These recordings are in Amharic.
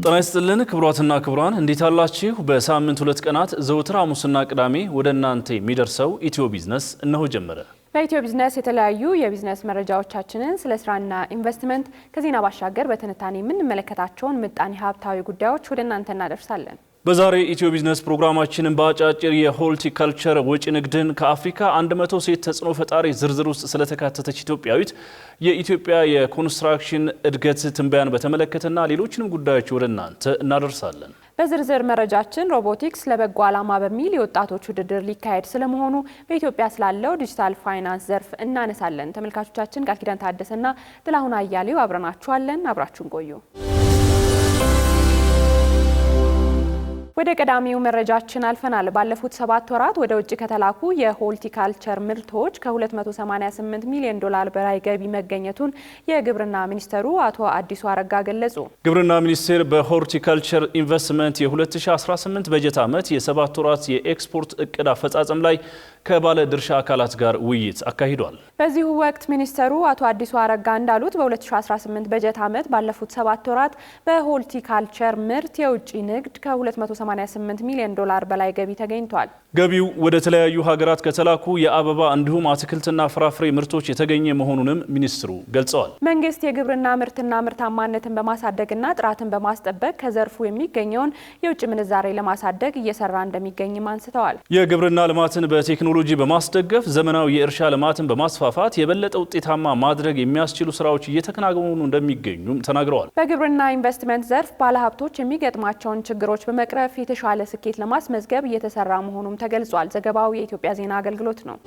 ጤና ይስጥልን ክቡራትና ክቡራን እንዴት አላችሁ? በሳምንት 2 ቀናት ዘወትር ሐሙስና ቅዳሜ ወደ እናንተ የሚደርሰው ኢትዮ ቢዝነስ እነሆ ጀመረ። በኢትዮ ቢዝነስ የተለያዩ የቢዝነስ መረጃዎቻችንን ስለ ስራና ኢንቨስትመንት ከዜና ባሻገር በትንታኔ የምንመለከታቸውን ምጣኔ ሀብታዊ ጉዳዮች ወደ እናንተ እናደርሳለን። በዛሬ ኢትዮ ቢዝነስ ፕሮግራማችንን በአጫጭር የሆርቲካልቸር ወጪ ንግድን ከአፍሪካ 100 ሴት ተጽዕኖ ፈጣሪ ዝርዝር ውስጥ ስለተካተተች ኢትዮጵያዊት የኢትዮጵያ የኮንስትራክሽን እድገት ትንበያን በተመለከተና ሌሎችንም ጉዳዮች ወደ እናንተ እናደርሳለን። በዝርዝር መረጃችን ሮቦቲክስ ለበጎ ዓላማ በሚል የወጣቶች ውድድር ሊካሄድ ስለመሆኑ በኢትዮጵያ ስላለው ዲጂታል ፋይናንስ ዘርፍ እናነሳለን። ተመልካቾቻችን ቃል ኪዳን ታደሰና ጥላሁን አያሌው አብረናችኋለን። አብራችሁን ቆዩ። ወደ ቀዳሚው መረጃችን አልፈናል። ባለፉት 7 ወራት ወደ ውጭ ከተላኩ የሆርቲካልቸር ምርቶች ከ288 ሚሊዮን ዶላር በላይ ገቢ መገኘቱን የግብርና ሚኒስተሩ አቶ አዲሱ አረጋ ገለጹ። ግብርና ሚኒስቴር በሆርቲካልቸር ኢንቨስትመንት የ2018 በጀት ዓመት የ7 ወራት የኤክስፖርት እቅድ አፈጻጸም ላይ ከባለ ድርሻ አካላት ጋር ውይይት አካሂዷል። በዚሁ ወቅት ሚኒስተሩ አቶ አዲሱ አረጋ እንዳሉት በ2018 በጀት ዓመት ባለፉት 7 ወራት በሆርቲካልቸር ምርት የውጭ ንግድ ከ288 ሚሊዮን ዶላር በላይ ገቢ ተገኝቷል። ገቢው ወደ ተለያዩ ሀገራት ከተላኩ የአበባ እንዲሁም አትክልትና ፍራፍሬ ምርቶች የተገኘ መሆኑንም ሚኒስትሩ ገልጸዋል። መንግስት የግብርና ምርትና ምርታማነትን በማሳደግና ጥራትን በማስጠበቅ ከዘርፉ የሚገኘውን የውጭ ምንዛሬ ለማሳደግ እየሰራ እንደሚገኝም አንስተዋል። የግብርና ልማትን በቴክኖሎጂ በማስደገፍ ዘመናዊ የእርሻ ልማትን በማስፋፋት የበለጠ ውጤታማ ማድረግ የሚያስችሉ ስራዎች እየተከናወኑ እንደሚገኙም ተናግረዋል። በግብርና ኢንቨስትመንት ዘርፍ ባለሀብቶች የሚገጥማቸውን ችግሮች በመቅረፍ የተሻለ ስኬት ለማስመዝገብ እየተሰራ መሆኑም ተገልጿል። ዘገባው የኢትዮጵያ ዜና አገልግሎት ነው።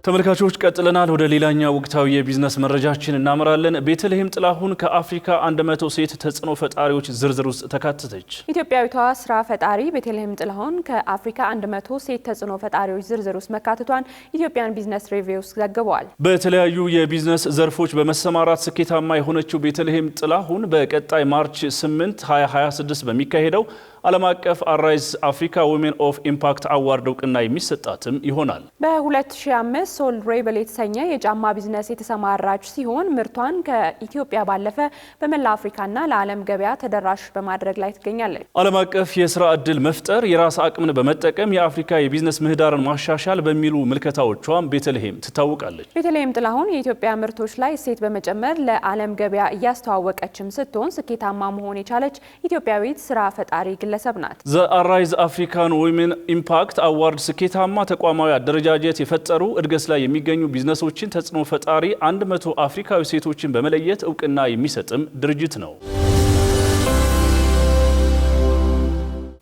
ተመልካቾች ቀጥለናል። ወደ ሌላኛው ወቅታዊ የቢዝነስ መረጃችን እናመራለን። ቤተልሔም ጥላሁን ከአፍሪካ 100 ሴት ተጽዕኖ ፈጣሪዎች ዝርዝር ውስጥ ተካተተች። ኢትዮጵያዊቷ ስራ ፈጣሪ ቤተልሔም ጥላሁን ከአፍሪካ 100 ሴት ተጽዕኖ ፈጣሪዎች ዝርዝር ውስጥ መካተቷን ኢትዮጵያን ቢዝነስ ሪቪውስ ዘግበዋል። በተለያዩ የቢዝነስ ዘርፎች በመሰማራት ስኬታማ የሆነችው ቤተልሔም ጥላሁን በቀጣይ ማርች 8 2026 በሚካሄደው ዓለም አቀፍ አራይዝ አፍሪካ ዊሜን ኦፍ ኢምፓክት አዋርድ እውቅና የሚሰጣትም ይሆናል። በ2005 ሶል ሬበል የተሰኘ የጫማ ቢዝነስ የተሰማራች ሲሆን ምርቷን ከኢትዮጵያ ባለፈ በመላ አፍሪካና ለዓለም ገበያ ተደራሽ በማድረግ ላይ ትገኛለች። ዓለም አቀፍ የስራ ዕድል መፍጠር፣ የራስ አቅምን በመጠቀም የአፍሪካ የቢዝነስ ምህዳርን ማሻሻል በሚሉ ምልከታዎቿም ቤተልሔም ትታወቃለች። ቤተልሔም ጥላሁን የኢትዮጵያ ምርቶች ላይ እሴት በመጨመር ለዓለም ገበያ እያስተዋወቀችም ስትሆን ስኬታማ መሆን የቻለች ኢትዮጵያዊት ስራ ፈጣሪ ግለሰብ ናት። ዘ አራይዝ አፍሪካን ዊሜን ኢምፓክት አዋርድ ስኬታማ ተቋማዊ አደረጃጀት የፈጠሩ እድገት ላይ የሚገኙ ቢዝነሶችን ተጽዕኖ ፈጣሪ 100 አፍሪካዊ ሴቶችን በመለየት እውቅና የሚሰጥም ድርጅት ነው።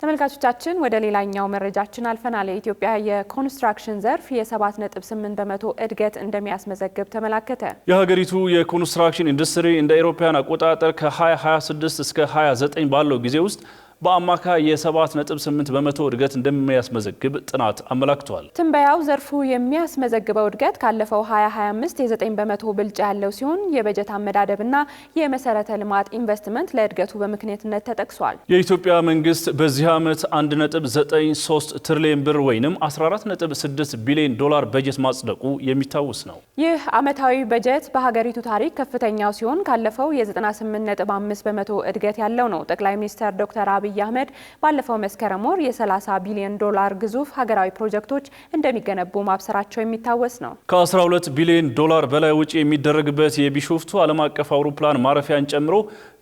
ተመልካቾቻችን ወደ ሌላኛው መረጃችን አልፈናል። የኢትዮጵያ የኮንስትራክሽን ዘርፍ የ7.8 በመቶ እድገት እንደሚያስመዘግብ ተመላከተ። የሀገሪቱ የኮንስትራክሽን ኢንዱስትሪ እንደ አውሮፓውያን አቆጣጠር ከ2026 እስከ 29 ባለው ጊዜ ውስጥ በአማካይ የ7.8 በመቶ እድገት እንደሚያስመዘግብ ጥናት አመላክቷል። ትንበያው ዘርፉ የሚያስመዘግበው እድገት ካለፈው 2025 የ9 በመቶ ብልጫ ያለው ሲሆን የበጀት አመዳደብና የመሰረተ ልማት ኢንቨስትመንት ለእድገቱ በምክንያትነት ተጠቅሷል። የኢትዮጵያ መንግስት በዚህ ዓመት 1.93 ትሪሊዮን ብር ወይም 14.6 ቢሊዮን ዶላር በጀት ማጽደቁ የሚታወስ ነው። ይህ ዓመታዊ በጀት በሀገሪቱ ታሪክ ከፍተኛው ሲሆን ካለፈው የ98.5 በመቶ እድገት ያለው ነው። ጠቅላይ ሚኒስትር ዶክተር አብይ አህመድ ባለፈው መስከረም ወር የ30 ቢሊዮን ዶላር ግዙፍ ሀገራዊ ፕሮጀክቶች እንደሚገነቡ ማብሰራቸው የሚታወስ ነው። ከ12 ቢሊዮን ዶላር በላይ ወጪ የሚደረግበት የቢሾፍቱ ዓለም አቀፍ አውሮፕላን ማረፊያን ጨምሮ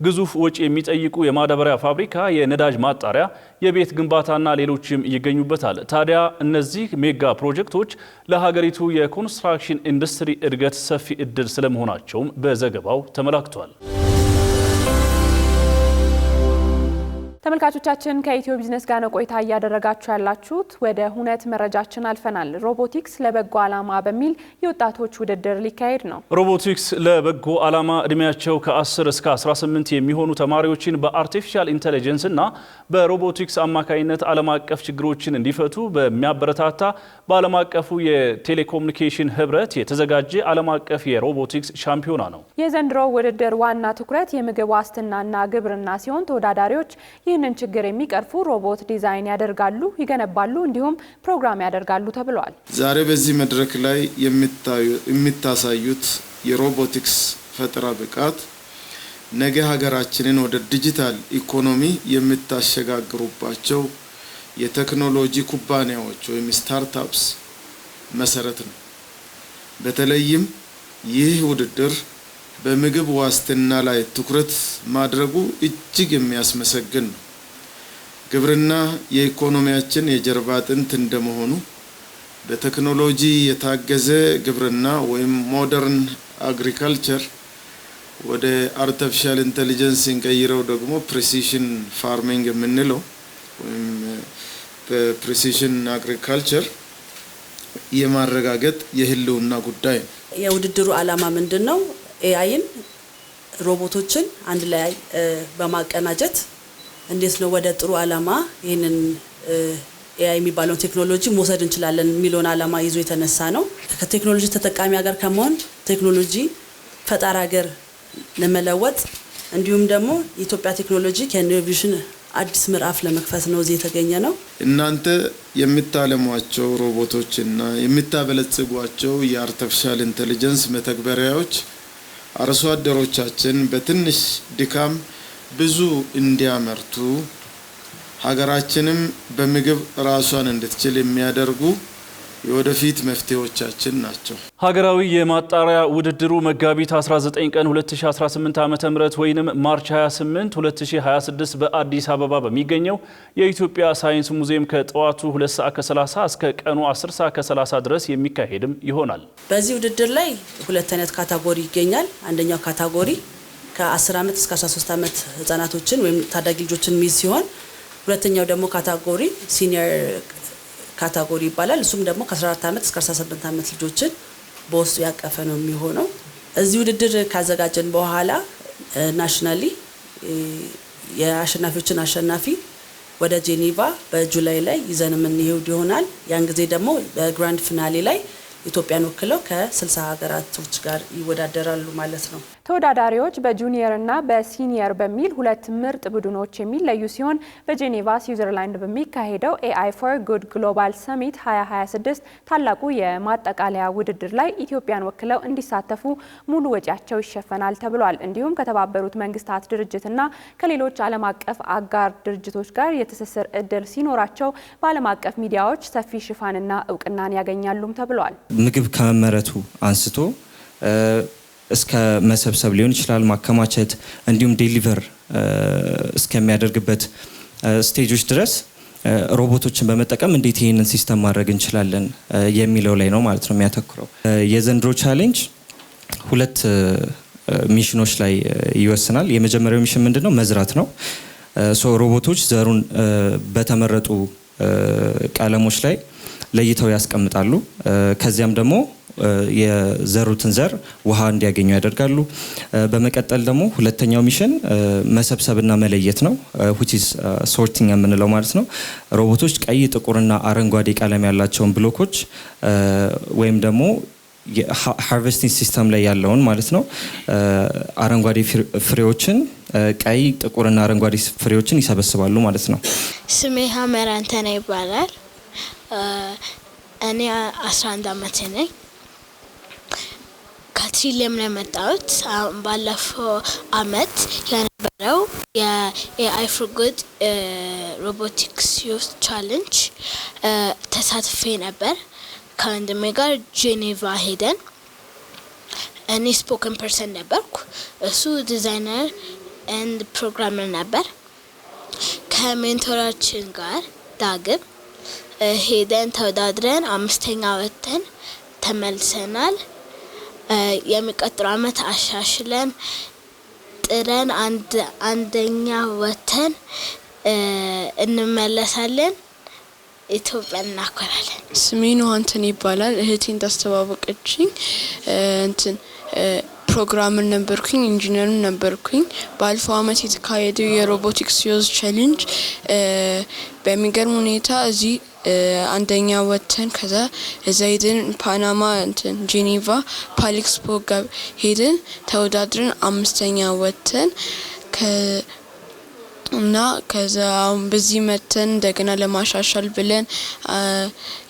ግዙፍ ወጪ የሚጠይቁ የማዳበሪያ ፋብሪካ፣ የነዳጅ ማጣሪያ፣ የቤት ግንባታና ሌሎችም ይገኙበታል። ታዲያ እነዚህ ሜጋ ፕሮጀክቶች ለሀገሪቱ የኮንስትራክሽን ኢንዱስትሪ እድገት ሰፊ እድል ስለመሆናቸውም በዘገባው ተመላክቷል። ተመልካቾቻችን ከኢትዮ ቢዝነስ ጋር ነው ቆይታ እያደረጋችሁ ያላችሁት። ወደ ሁነት መረጃችን አልፈናል። ሮቦቲክስ ለበጎ ዓላማ በሚል የወጣቶች ውድድር ሊካሄድ ነው። ሮቦቲክስ ለበጎ ዓላማ እድሜያቸው ከ10 እስከ 18 የሚሆኑ ተማሪዎችን በአርቲፊሻል ኢንተለጀንስ እና በሮቦቲክስ አማካኝነት ዓለም አቀፍ ችግሮችን እንዲፈቱ በሚያበረታታ በዓለም አቀፉ የቴሌኮሙኒኬሽን ህብረት የተዘጋጀ ዓለም አቀፍ የሮቦቲክስ ሻምፒዮና ነው። የዘንድሮ ውድድር ዋና ትኩረት የምግብ ዋስትናና ግብርና ሲሆን ተወዳዳሪዎች ይህንን ችግር የሚቀርፉ ሮቦት ዲዛይን ያደርጋሉ፣ ይገነባሉ እንዲሁም ፕሮግራም ያደርጋሉ ተብሏል። ዛሬ በዚህ መድረክ ላይ የሚታሳዩት የሮቦቲክስ ፈጠራ ብቃት ነገ ሀገራችንን ወደ ዲጂታል ኢኮኖሚ የምታሸጋግሩባቸው የቴክኖሎጂ ኩባንያዎች ወይም ስታርታፕስ መሰረት ነው። በተለይም ይህ ውድድር በምግብ ዋስትና ላይ ትኩረት ማድረጉ እጅግ የሚያስመሰግን ነው። ግብርና የኢኮኖሚያችን የጀርባ አጥንት እንደመሆኑ በቴክኖሎጂ የታገዘ ግብርና ወይም ሞደርን አግሪካልቸር ወደ አርቲፊሻል ኢንተለጀንስ እንቀይረው ደግሞ ፕሪሲሽን ፋርሚንግ የምንለው ወይም ፕሪሲሽን አግሪካልቸር የማረጋገጥ የህልውና ጉዳይ ነው። የውድድሩ ዓላማ ምንድነው? ኤአይን ሮቦቶችን አንድ ላይ በማቀናጀት እንዴት ነው ወደ ጥሩ ዓላማ ይሄንን ኤአይ የሚባለው ቴክኖሎጂ መውሰድ እንችላለን የሚለውን ዓላማ ይዞ የተነሳ ነው። ከቴክኖሎጂ ተጠቃሚ ሀገር ከመሆን ቴክኖሎጂ ፈጣሪ ሀገር ለመለወጥ እንዲሁም ደግሞ የኢትዮጵያ ቴክኖሎጂ ከኢኖቬሽን አዲስ ምዕራፍ ለመክፈት ነው እዚህ የተገኘ ነው። እናንተ የምታለሟቸው ሮቦቶችና የምታበለጽጓቸው የአርቲፊሻል ኢንተለጀንስ መተግበሪያዎች አርሶ አደሮቻችን በትንሽ ድካም ብዙ እንዲያመርቱ ሀገራችንም በምግብ ራሷን እንድትችል የሚያደርጉ የወደፊት መፍትሄዎቻችን ናቸው። ሀገራዊ የማጣሪያ ውድድሩ መጋቢት 19 ቀን 2018 ዓ.ም ወይንም ማርች 28 2026 በአዲስ አበባ በሚገኘው የኢትዮጵያ ሳይንስ ሙዚየም ከጠዋቱ 2 ሰዓት ከ30 እስከ ቀኑ 10 ሰዓት ከ30 ድረስ የሚካሄድም ይሆናል። በዚህ ውድድር ላይ ሁለት አይነት ካታጎሪ ይገኛል። አንደኛው ካታጎሪ ከ10 ዓመት እስከ 13 ዓመት ህፃናቶችን ወይም ታዳጊ ልጆችን የሚይዝ ሲሆን ሁለተኛው ደግሞ ካታጎሪ ሲኒየር ካታጎሪ ይባላል። እሱም ደግሞ ከ14 ዓመት እስከ 18 ዓመት ልጆችን በውስጡ ያቀፈ ነው የሚሆነው። እዚህ ውድድር ካዘጋጀን በኋላ ናሽናሊ የአሸናፊዎችን አሸናፊ ወደ ጄኔቫ በጁላይ ላይ ይዘን የምንሄድ ይሆናል። ያን ጊዜ ደግሞ በግራንድ ፊናሌ ላይ ኢትዮጵያን ወክለው ከ60 ሀገራቶች ጋር ይወዳደራሉ ማለት ነው። ተወዳዳሪዎች በጁኒየር እና በሲኒየር በሚል ሁለት ምርጥ ቡድኖች የሚለዩ ሲሆን በጄኔቫ ስዊዘርላንድ በሚካሄደው AI for Good ግሎባል ሰሚት 2026 ታላቁ የማጠቃለያ ውድድር ላይ ኢትዮጵያን ወክለው እንዲሳተፉ ሙሉ ወጪያቸው ይሸፈናል ተብሏል። እንዲሁም ከተባበሩት መንግስታት ድርጅትና ከሌሎች ዓለም አቀፍ አጋር ድርጅቶች ጋር የትስስር እድል ሲኖራቸው በዓለም አቀፍ ሚዲያዎች ሰፊ ሽፋንና እውቅናን ያገኛሉም ተብሏል። ምግብ ከመመረቱ አንስቶ እስከ መሰብሰብ ሊሆን ይችላል፣ ማከማቸት እንዲሁም ዴሊቨር እስከሚያደርግበት ስቴጆች ድረስ ሮቦቶችን በመጠቀም እንዴት ይሄንን ሲስተም ማድረግ እንችላለን የሚለው ላይ ነው ማለት ነው የሚያተኩረው። የዘንድሮ ቻሌንጅ ሁለት ሚሽኖች ላይ ይወስናል። የመጀመሪያው ሚሽን ምንድነው? መዝራት ነው። ሮቦቶች ዘሩን በተመረጡ ቀለሞች ላይ ለይተው ያስቀምጣሉ። ከዚያም ደግሞ የዘሩትን ዘር ውሃ እንዲያገኙ ያደርጋሉ። በመቀጠል ደግሞ ሁለተኛው ሚሽን መሰብሰብና መለየት ነው፣ which is sorting የምንለው ማለት ነው። ሮቦቶች ቀይ፣ ጥቁርና አረንጓዴ ቀለም ያላቸውን ብሎኮች ወይም ደግሞ ሃርቨስቲንግ ሲስተም ላይ ያለውን ማለት ነው አረንጓዴ ፍሬዎችን ቀይ፣ ጥቁርና አረንጓዴ ፍሬዎችን ይሰበስባሉ ማለት ነው። ስሜ ሀመር አንተነ ይባላል። እኔ 11 ዓመቴ ነኝ። ከትሪሊየም ነው የመጣሁት። ባለፈው አመት የነበረው የኤአይ ፎር ጉድ ሮቦቲክስ ዩዝ ቻሌንጅ ተሳትፌ ነበር። ከወንድሜ ጋር ጄኔቫ ሄደን እኔ ስፖከን ፐርሰን ነበርኩ፣ እሱ ዲዛይነር ኤንድ ፕሮግራመር ነበር። ከሜንቶራችን ጋር ዳግም ሄደን ተወዳድረን 5ኛ ወጥተን ተመልሰናል። የሚቀጥለው አመት አሻሽለን ጥረን አንደኛ ወጥተን እንመለሳለን። ኢትዮጵያን እናኮራለን። ስሜ ኑሃንተን ይባላል። እህቴን ታስተዋወቀችኝ። ፕሮግራመር ነበርኩኝ፣ ኢንጂነርም ነበርኩኝ። ባለፈው አመት የተካሄደው የሮቦቲክስ ዩዝ ቻሌንጅ በሚገርም ሁኔታ እዚህ አንደኛ ወጥተን ከዛ እዛ ሄደን ፓናማ ጄኔቫ ፓልኤክስፖ ጋር ሄደን ተወዳድረን 5ኛ ወጥተን እና ከዛ አሁን በዚህ መተን እንደገና ለማሻሻል ብለን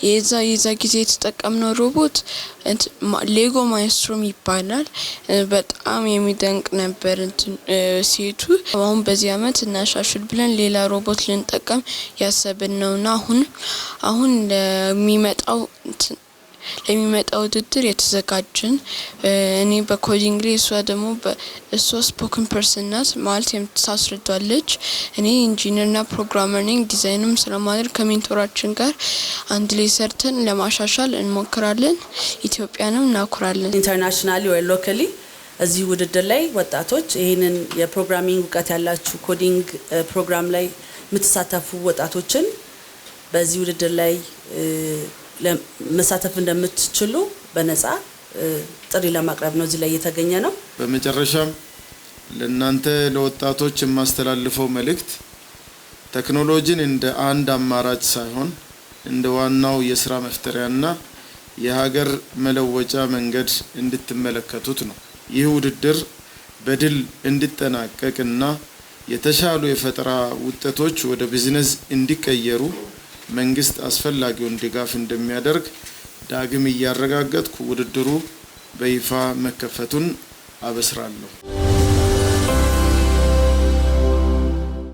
የዛ ጊዜ የተጠቀምነው ሮቦት ሌጎ ማይስትሮም ይባላል። በጣም የሚደንቅ ነበር ሴቱ። አሁን በዚህ አመት እናሻሽል ብለን ሌላ ሮቦት ልንጠቀም ያሰብን ነውና አሁን ለሚመጣው ውድድር የተዘጋጀን እኔ በኮዲንግ ላይ እሷ ስፖክን ፐርሰን ናት ማለት የምታስረዳለች። እኔ ኢንጂነርና ፕሮግራመር ነኝ። ዲዛይንም ስለማድረግ ከሜንቶራችን ጋር አንድ ላይ ሰርተን ለማሻሻል እንሞክራለን። ኢትዮጵያንም እናኩራለን። ኢንተርናሽናሊ ወይ ሎካሊ እዚህ ውድድር ላይ ወጣቶች ይህንን የፕሮግራሚንግ እውቀት ያላችሁ ኮዲንግ ፕሮግራም ላይ የምትሳተፉ ወጣቶችን በዚህ ውድድር ላይ መሳተፍ እንደምትችሉ በነፃ ጥሪ ለማቅረብ ነው እዚህ ላይ የተገኘ ነው። በመጨረሻም ለእናንተ ለወጣቶች የማስተላልፈው መልእክት ቴክኖሎጂን እንደ አንድ አማራጭ ሳይሆን እንደ ዋናው የስራ መፍጠሪያና የሀገር መለወጫ መንገድ እንድትመለከቱት ነው። ይህ ውድድር በድል እንዲጠናቀቅና የተሻሉ የፈጠራ ውጤቶች ወደ ቢዝነስ እንዲቀየሩ መንግስት አስፈላጊውን ድጋፍ እንደሚያደርግ ዳግም እያረጋገጥኩ ውድድሩ በይፋ መከፈቱን አበስራለሁ።